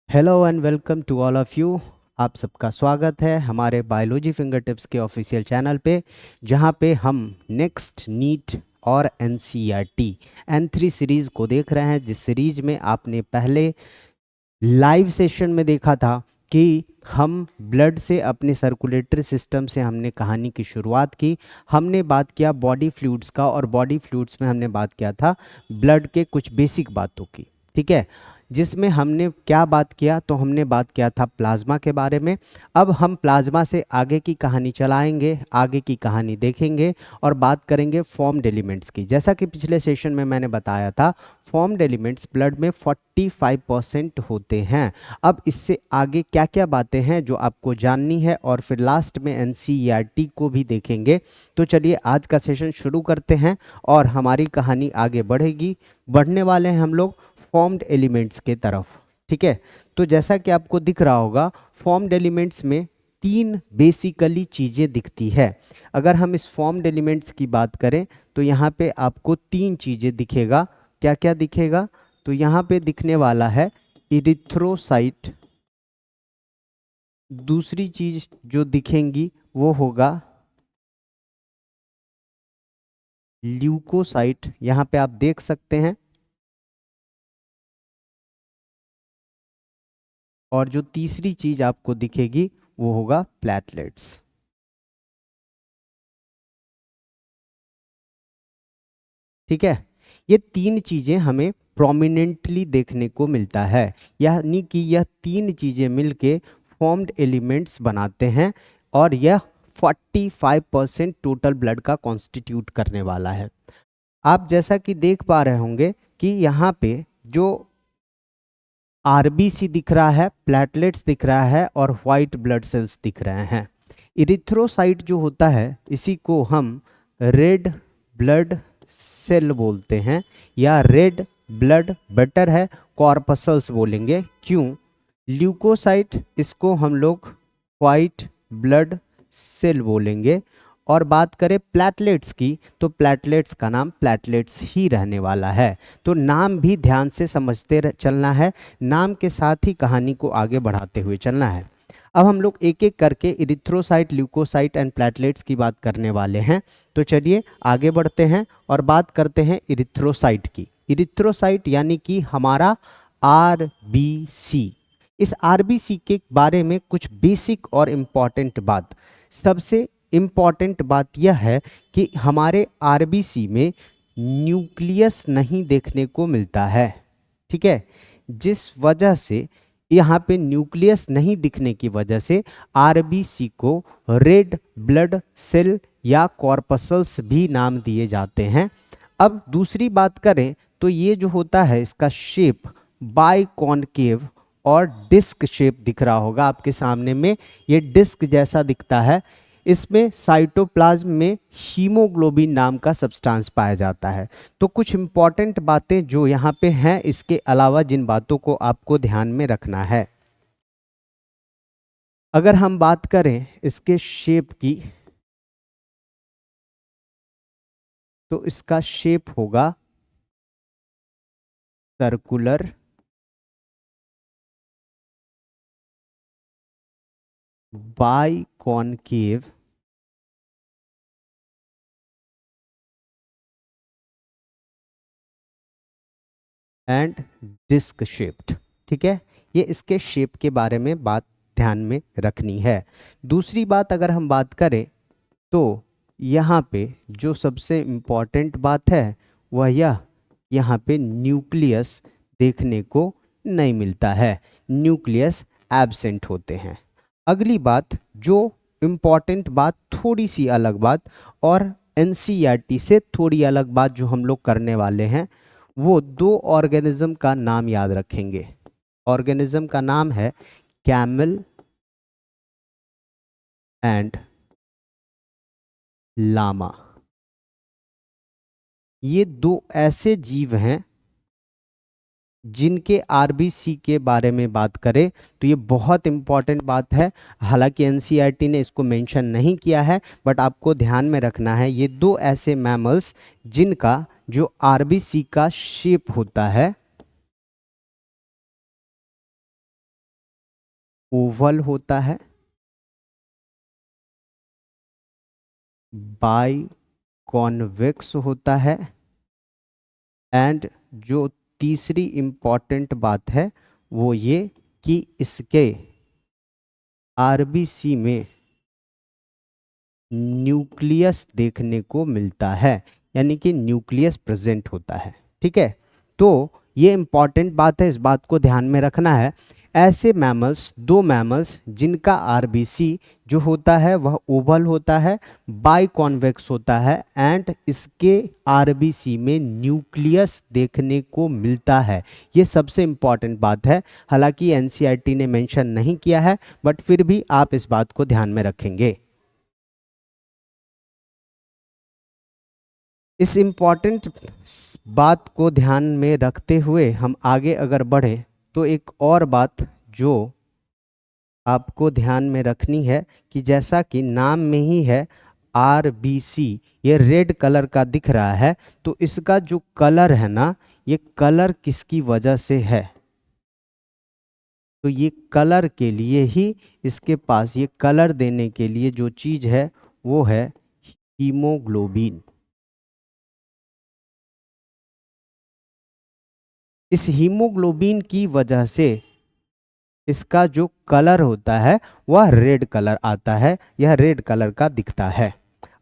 Hello and welcome to all of you. आप सबका स्वागत है हमारे बायोलॉजी फिंगर टिप्स के ऑफिशियल चैनल पे, जहाँ पे हम नेक्स्ट नीट और एनसीईआरटी N3 सीरीज़ को देख रहे हैं। जिस सीरीज में आपने पहले लाइव सेशन में देखा था कि हम ब्लड से अपने सर्कुलेटरी सिस्टम से हमने कहानी की शुरुआत की। हमने बात किया बॉडी फ्लूइड्स का, और बॉडी फ्लूइड्स में हमने बात किया था ब्लड के कुछ बेसिक बातों की। ठीक है, जिसमें हमने क्या बात किया, तो हमने बात किया था प्लाज्मा के बारे में। अब हम प्लाज्मा से आगे की कहानी चलाएंगे, आगे की कहानी देखेंगे और बात करेंगे फॉर्म्ड एलिमेंट्स की। जैसा कि पिछले सेशन में मैंने बताया था, फॉर्म्ड एलिमेंट्स ब्लड में 45% होते हैं। अब इससे आगे क्या क्या बातें हैं जो आपको जाननी है, और फिर लास्ट में एनसीईआरटी को भी देखेंगे। तो चलिए आज का सेशन शुरू करते हैं और हमारी कहानी आगे बढ़ेगी। बढ़ने वाले हैं हम लोग फॉर्म्ड एलिमेंट्स के तरफ। ठीक है, तो जैसा कि आपको दिख रहा होगा, फॉर्म्ड एलिमेंट्स में तीन बेसिकली चीज़ें दिखती है। अगर हम इस फॉर्म्ड एलिमेंट्स की बात करें तो यहाँ पे आपको तीन चीज़ें दिखेगा। क्या क्या दिखेगा? तो यहाँ पे दिखने वाला है इरिथ्रोसाइट। दूसरी चीज जो दिखेंगी वो होगा ल्यूकोसाइट, यहाँ पे आप देख सकते हैं। और जो तीसरी चीज आपको दिखेगी वो होगा प्लेटलेट्स। ठीक है, ये तीन चीजें हमें प्रोमिनेंटली देखने को मिलता है, यानी कि यह तीन चीजें मिलके फॉर्म्ड एलिमेंट्स बनाते हैं, और यह 45% टोटल ब्लड का कॉन्स्टिट्यूट करने वाला है। आप जैसा कि देख पा रहे होंगे कि यहाँ पे जो आरबीसी दिख रहा है, प्लेटलेट्स दिख रहा है और वाइट ब्लड सेल्स दिख रहे हैं। इरिथ्रोसाइट जो होता है इसी को हम रेड ब्लड सेल बोलते हैं, या रेड ब्लड बेटर है कॉर्पसल्स बोलेंगे। क्यों? ल्यूकोसाइट इसको हम लोग वाइट ब्लड सेल बोलेंगे। और बात करें प्लेटलेट्स की, तो प्लेटलेट्स का नाम प्लेटलेट्स ही रहने वाला है। तो नाम भी ध्यान से समझते चलना है, नाम के साथ ही कहानी को आगे बढ़ाते हुए चलना है। अब हम लोग एक एक करके इरिथ्रोसाइट, ल्यूकोसाइट एंड प्लेटलेट्स की बात करने वाले हैं। तो चलिए आगे बढ़ते हैं और बात करते हैं इरिथ्रोसाइट की। इरिथ्रोसाइट यानी कि हमारा आरबीसी। इस आरबीसी के बारे में कुछ बेसिक और इम्पॉर्टेंट बात। सबसे इम्पॉर्टेंट बात यह है कि हमारे आरबीसी में न्यूक्लियस नहीं देखने को मिलता है। ठीक है, जिस वजह से यहाँ पे न्यूक्लियस नहीं दिखने की वजह से आरबीसी को रेड ब्लड सेल या कॉर्पसल्स भी नाम दिए जाते हैं। अब दूसरी बात करें तो ये जो होता है इसका शेप बाइकॉनकेव और डिस्क शेप दिख रहा होगा आपके सामने में, ये डिस्क जैसा दिखता है। इसमें साइटोप्लाज्म में हीमोग्लोबिन नाम का सब्सटेंस पाया जाता है। तो कुछ इंपॉर्टेंट बातें जो यहाँ पे हैं, इसके अलावा जिन बातों को आपको ध्यान में रखना है। अगर हम बात करें इसके शेप की, तो इसका शेप होगा circular, biconcave and disc shaped. ठीक है, ये इसके शेप के बारे में बात ध्यान में रखनी है। दूसरी बात अगर हम बात करें तो यहाँ पे जो सबसे इम्पॉर्टेंट बात है वह यह, यहाँ पे न्यूक्लियस देखने को नहीं मिलता है, न्यूक्लियस एब्सेंट होते हैं। अगली बात जो इम्पॉर्टेंट बात, थोड़ी सी अलग बात और एनसीईआरटी से थोड़ी अलग बात जो हम लोग करने वाले हैं, वो दो ऑर्गेनिज्म का नाम याद रखेंगे। ऑर्गेनिज्म का नाम है कैमल एंड लामा। ये दो ऐसे जीव हैं जिनके आरबीसी के बारे में बात करें तो ये बहुत इंपॉर्टेंट बात है। हालांकि एनसीईआरटी ने इसको मेंशन नहीं किया है, बट आपको ध्यान में रखना है, ये दो ऐसे मैमल्स जिनका जो आरबीसी का शेप होता है ओवल होता है, बाई कॉन्वेक्स होता है, एंड जो तीसरी इंपॉर्टेंट बात है वो ये कि इसके आरबीसी में न्यूक्लियस देखने को मिलता है, यानी कि न्यूक्लियस प्रेजेंट होता है। ठीक है, तो ये इंपॉर्टेंट बात है, इस बात को ध्यान में रखना है। ऐसे मैमल्स, दो मैमल्स जिनका आरबीसी जो होता है वह ओवल होता है, बाई कॉन्वेक्स होता है, एंड इसके आरबीसी में न्यूक्लियस देखने को मिलता है, ये सबसे इंपॉर्टेंट बात है। हालांकि एनसीईआरटी ने मेंशन नहीं किया है, बट फिर भी आप इस बात को ध्यान में रखेंगे। इस इम्पॉर्टेंट बात को ध्यान में रखते हुए हम आगे अगर बढ़ें तो एक और बात जो आपको ध्यान में रखनी है कि जैसा कि नाम में ही है आरबीसी, ये रेड कलर का दिख रहा है, तो इसका जो कलर है ना, ये कलर किसकी वजह से है? तो ये कलर के लिए ही इसके पास, ये कलर देने के लिए जो चीज़ है वो है हीमोग्लोबिन। इस हीमोग्लोबिन की वजह से इसका जो कलर होता है वह रेड कलर आता है, यह रेड कलर का दिखता है।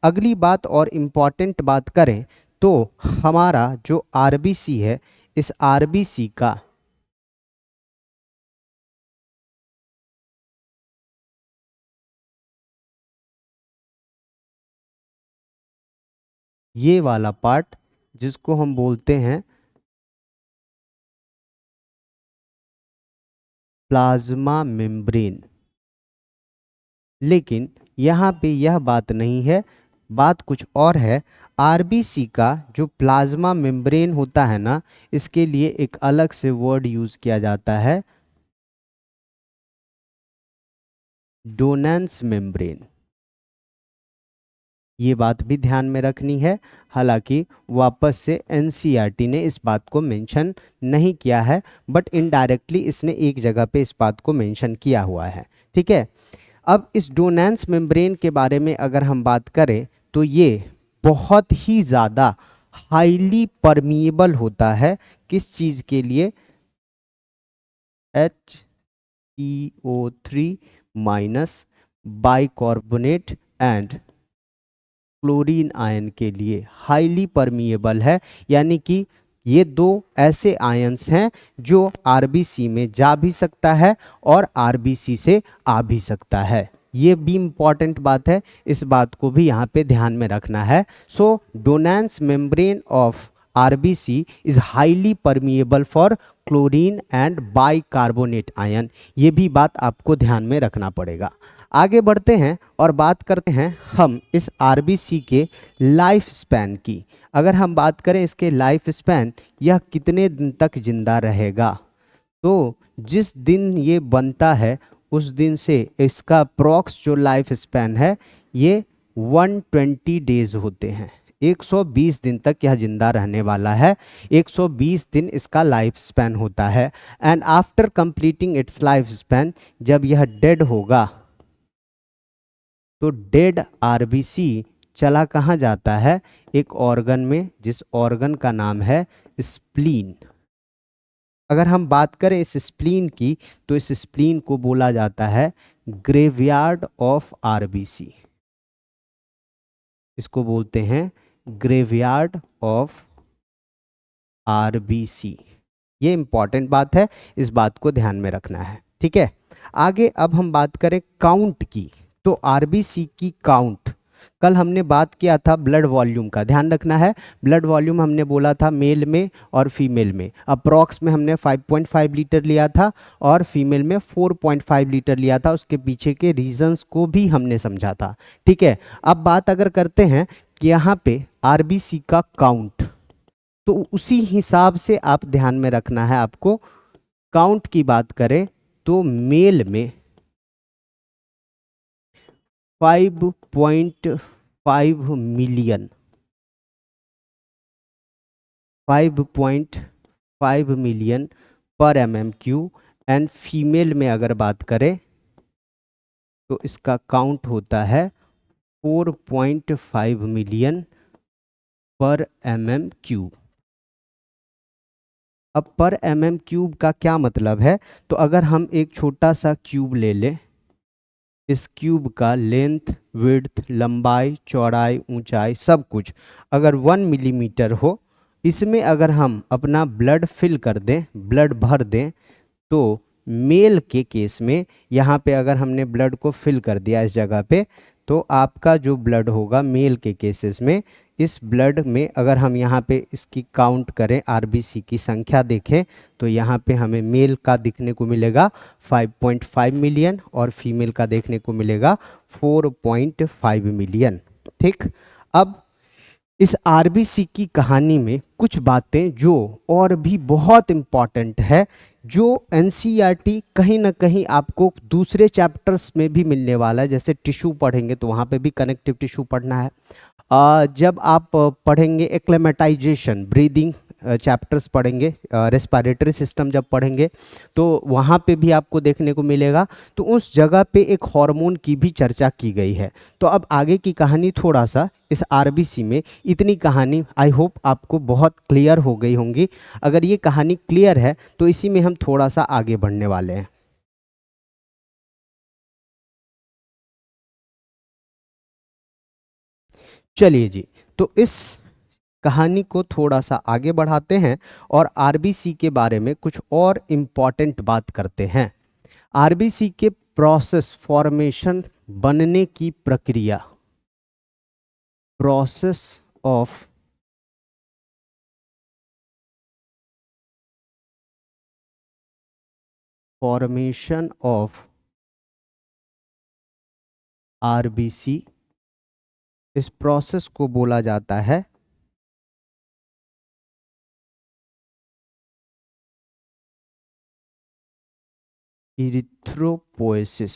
अगली बात और इम्पॉर्टेंट बात करें तो हमारा जो आरबीसी है, इस आरबीसी का ये वाला पार्ट जिसको हम बोलते हैं प्लाज्मा मेम्ब्रेन, लेकिन यहाँ पे यह बात नहीं है, बात कुछ और है। आरबीसी का जो प्लाज्मा मेम्ब्रेन होता है ना, इसके लिए एक अलग से वर्ड यूज़ किया जाता है, डोनेंस मेम्ब्रेन। ये बात भी ध्यान में रखनी है। हालांकि वापस से एनसीईआरटी ने इस बात को मेंशन नहीं किया है, बट इनडायरेक्टली इसने एक जगह पे इस बात को मेंशन किया हुआ है। ठीक है, अब इस डोनेंस मेम्ब्रेन के बारे में अगर हम बात करें तो ये बहुत ही ज़्यादा हाईली परमिएबल होता है। किस चीज़ के लिए? HCO3 minus bicarbonate and chlorine ion के लिए हाईली परमिएबल है, यानी कि ये दो ऐसे आयंस हैं जो आरबीसी में जा भी सकता है और आरबीसी से आ भी सकता है। ये भी इंपॉर्टेंट बात है, इस बात को भी यहाँ पे ध्यान में रखना है। So Donnan's membrane of RBC is highly permeable for chlorine and bicarbonate ion, ये भी बात आपको ध्यान में रखना पड़ेगा। आगे बढ़ते हैं और बात करते हैं हम इस आरबीसी के लाइफ स्पैन की। अगर हम बात करें इसके लाइफ स्पैन, यह कितने दिन तक जिंदा रहेगा, तो जिस दिन ये बनता है उस दिन से इसका अप्रॉक्स जो लाइफ स्पैन है ये 120 डेज होते हैं। 120 दिन तक यह जिंदा रहने वाला है, 120 दिन इसका लाइफ स्पैन होता है। And after completing it's life span, जब यह डेड होगा तो डेड आरबीसी चला कहाँ जाता है? एक ऑर्गन में, जिस ऑर्गन का नाम है स्प्लीन। अगर हम बात करें इस स्प्लीन की, तो इस स्प्लीन को बोला जाता है ग्रेवयार्ड ऑफ आरबीसी। इसको बोलते हैं ग्रेवयार्ड ऑफ आरबीसी। ये इंपॉर्टेंट बात है, इस बात को ध्यान में रखना है। ठीक है, आगे अब हम बात करें काउंट की, तो आरबीसी की काउंट, कल हमने बात किया था ब्लड वॉल्यूम का, ध्यान रखना है। ब्लड वॉल्यूम हमने बोला था मेल में और फीमेल में, अप्रॉक्स में हमने 5.5 लीटर लिया था और फीमेल में 4.5 लीटर लिया था। उसके पीछे के रीजंस को भी हमने समझा था। ठीक है, अब बात अगर करते हैं कि यहाँ पे आरबीसी का काउंट, तो उसी हिसाब से आप ध्यान में रखना है आपको। काउंट की बात करें तो मेल में 5.5 मिलियन, 5.5 मिलियन पर MM क्यू, एंड फीमेल में अगर बात करें तो इसका काउंट होता है 4.5 मिलियन पर mm³ अब पर mm³ का क्या मतलब है? तो अगर हम एक छोटा सा क्यूब ले लें, इस क्यूब का लेंथ, विड्थ, लंबाई, चौड़ाई, ऊंचाई सब कुछ अगर 1 मिलीमीटर हो, इसमें अगर हम अपना ब्लड फिल कर दें, ब्लड भर दें, तो मेल के केस में यहाँ पे अगर हमने ब्लड को फिल कर दिया इस जगह पे, तो आपका जो ब्लड होगा मेल के केसेस में, इस ब्लड में अगर हम यहाँ पे इसकी काउंट करें, आरबीसी की संख्या देखें, तो यहाँ पे हमें मेल का दिखने को मिलेगा 5.5 मिलियन और फीमेल का देखने को मिलेगा 4.5 मिलियन। ठीक, अब इस आरबीसी की कहानी में कुछ बातें जो और भी बहुत इम्पॉर्टेंट है, जो एनसीईआरटी कहीं ना कहीं आपको दूसरे चैप्टर्स में भी मिलने वाला है। जैसे टिश्यू पढ़ेंगे तो वहाँ पे भी कनेक्टिव टिश्यू पढ़ना है। जब आप पढ़ेंगे एक्लेमेटाइजेशन, ब्रीदिंग चैप्टर्स पढ़ेंगे, रेस्पिरेटरी सिस्टम जब पढ़ेंगे तो वहाँ पे भी आपको देखने को मिलेगा। तो उस जगह पे एक हार्मोन की भी चर्चा की गई है। तो अब आगे की कहानी थोड़ा सा इस आरबीसी में, इतनी कहानी आई होप आपको बहुत क्लियर हो गई होंगी। अगर ये कहानी क्लियर है तो इसी में हम थोड़ा सा आगे बढ़ने वाले हैं। चलिए जी, तो इस कहानी को थोड़ा सा आगे बढ़ाते हैं और आरबीसी के बारे में कुछ और इम्पॉर्टेंट बात करते हैं। आरबीसी के प्रोसेस, फॉर्मेशन, बनने की प्रक्रिया, process of formation of RBC, इस प्रोसेस को बोला जाता है इरिथ्रोपोएसिस।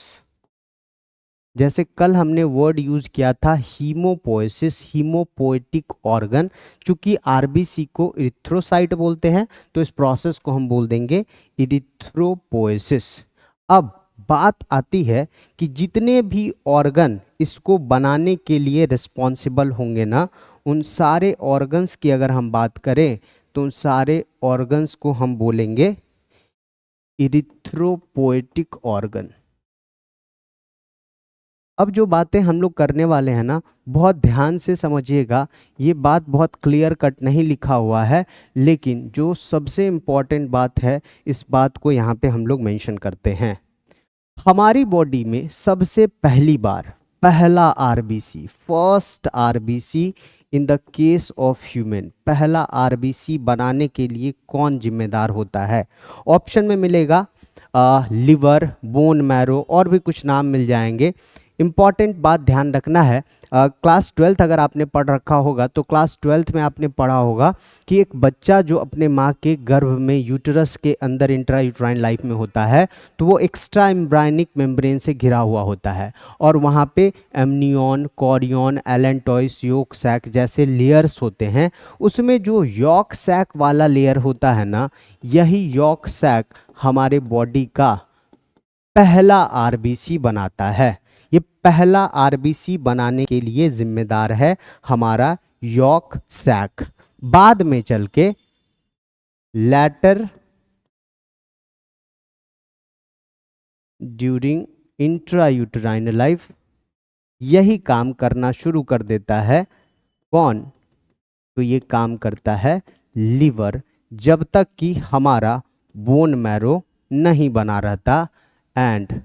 जैसे कल हमने वर्ड यूज किया था हीमोपोएसिस, हीमोपोएटिक ऑर्गन। चूंकि आरबीसी को इरिथ्रोसाइट बोलते हैं तो इस प्रोसेस को हम बोल देंगे इरिथ्रोपोएसिस। अब बात आती है कि जितने भी ऑर्गन इसको बनाने के लिए रिस्पॉन्सिबल होंगे ना, उन सारे ऑर्गन्स की अगर हम बात करें तो उन सारे ऑर्गन्स को हम बोलेंगे इरिथ्रोपोएटिक ऑर्गन। अब जो बातें हम लोग करने वाले हैं ना, बहुत ध्यान से समझिएगा। ये बात बहुत क्लियर कट नहीं लिखा हुआ है, लेकिन जो सबसे इम्पॉर्टेंट बात है इस बात को यहाँ पे हम लोग मेंशन करते हैं। हमारी बॉडी में सबसे पहली बार पहला RBC, first RBC in the case of human, पहला आरबीसी बनाने के लिए कौन जिम्मेदार होता है? ऑप्शन में मिलेगा लिवर, बोन मैरो और भी कुछ नाम मिल जाएंगे। इम्पॉर्टेंट बात ध्यान रखना है, क्लास 12th अगर आपने पढ़ रखा होगा तो क्लास 12th में आपने पढ़ा होगा कि एक बच्चा जो अपने माँ के गर्भ में, यूटरस के अंदर, इंट्रा यूट्राइन लाइफ में होता है, तो वो एक्स्ट्रा एम्ब्रायनिक मेम्ब्रेन से घिरा हुआ होता है और वहाँ पे amnion, chorion, allantois, yolk sac जैसे लेयर्स होते हैं। उसमें जो यॉक सैक वाला लेयर होता है ना, यही यॉक सैक हमारे बॉडी का पहला आरबीसी बनाता है। ये पहला आरबीसी बनाने के लिए जिम्मेदार है हमारा यॉक सैक। बाद में चल के लैटर ड्यूरिंग इंट्रायूटेराइन लाइफ यही काम करना शुरू कर देता है। कौन? तो ये काम करता है लिवर, जब तक कि हमारा बोन मैरो नहीं बना रहता। एंड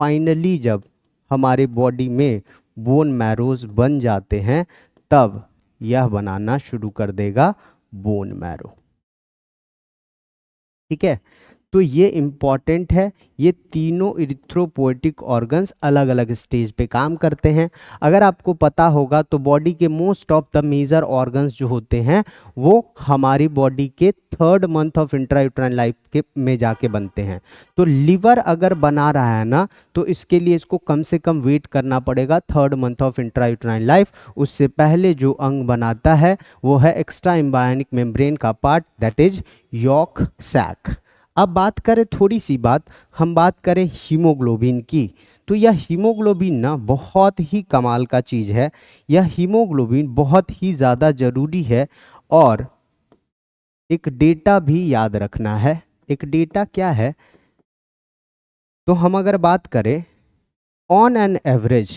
फाइनली जब हमारे बॉडी में बोन मैरोज बन जाते हैं, तब यह बनाना शुरू कर देगा बोन मैरो। ठीक है, तो ये इम्पॉर्टेंट है। ये तीनों इरिथ्रोपोएटिक ऑर्गन्स अलग अलग स्टेज पे काम करते हैं। अगर आपको पता होगा तो बॉडी के most of the major organs जो होते हैं वो हमारी बॉडी के 3rd month of intrauterine life के में जाके बनते हैं। तो लिवर अगर बना रहा है ना, तो इसके लिए इसको कम से कम वेट करना पड़ेगा 3rd month of intrauterine life. उससे पहले जो अंग बनाता है वो है एक्स्ट्रा एम्ब्रायनिक मेम्ब्रेन का part, that is yolk sac. अब बात करें थोड़ी सी बात, हम बात करें हीमोग्लोबिन की, तो यह हीमोग्लोबिन ना बहुत ही कमाल का चीज़ है। यह हीमोग्लोबिन बहुत ही ज़्यादा ज़रूरी है। और एक डेटा भी याद रखना है। एक डेटा क्या है, तो हम अगर बात करें on an average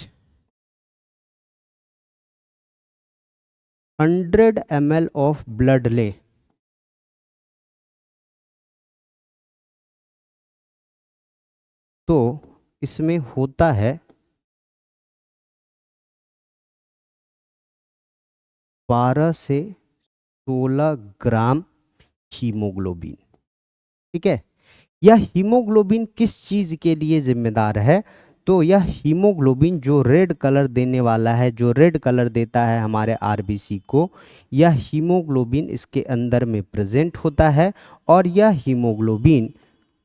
100 ml of blood ले तो इसमें होता है 12 से 16 ग्राम हीमोग्लोबिन। ठीक है। यह हीमोग्लोबिन किस चीज़ के लिए जिम्मेदार है, तो यह हीमोग्लोबिन जो रेड कलर देने वाला है, जो रेड कलर देता है हमारे आरबीसी को, यह हीमोग्लोबिन इसके अंदर में प्रेजेंट होता है। और यह हीमोग्लोबिन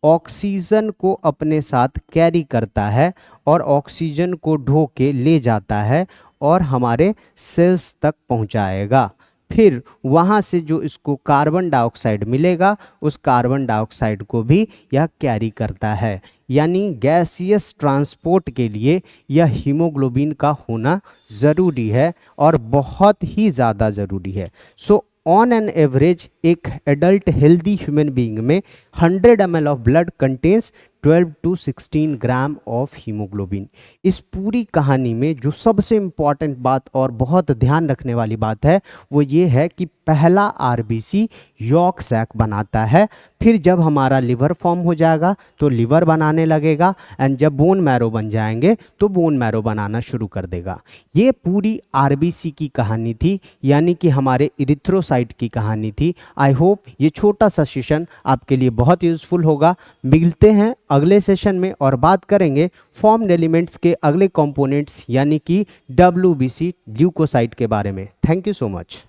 ऑक्सीजन को अपने साथ कैरी करता है और ऑक्सीजन को ढो के ले जाता है और हमारे सेल्स तक पहुंचाएगा। फिर वहाँ से जो इसको कार्बन डाइऑक्साइड मिलेगा, उस कार्बन डाइऑक्साइड को भी यह कैरी करता है। यानी गैसियस ट्रांसपोर्ट के लिए यह हीमोग्लोबिन का होना ज़रूरी है और बहुत ही ज़्यादा ज़रूरी है। सो ऑन एन एवरेज एक एडल्ट हेल्दी ह्यूमन बीइंग में 100 ml of blood contains 12 to 16 gram of haemoglobin. इस पूरी कहानी में जो सबसे इम्पॉर्टेंट बात और बहुत ध्यान रखने वाली बात है वो ये है कि पहला आरबीसी यॉर्क सैक बनाता है। फिर जब हमारा लिवर फॉर्म हो जाएगा तो लिवर बनाने लगेगा, एंड जब बोन मैरो बन जाएंगे तो बोन मैरो बनाना शुरू कर देगा। ये पूरी आरबीसी की कहानी थी, यानी कि हमारे इरिथ्रोसाइट की कहानी थी। आई होप ये छोटा सा सेशन आपके लिए बहुत यूज़फुल होगा। मिलते हैं अगले सेशन में और बात करेंगे फॉर्म्ड एलिमेंट्स के अगले कंपोनेंट्स यानी कि WBC ल्यूकोसाइट के बारे में। Thank you so much.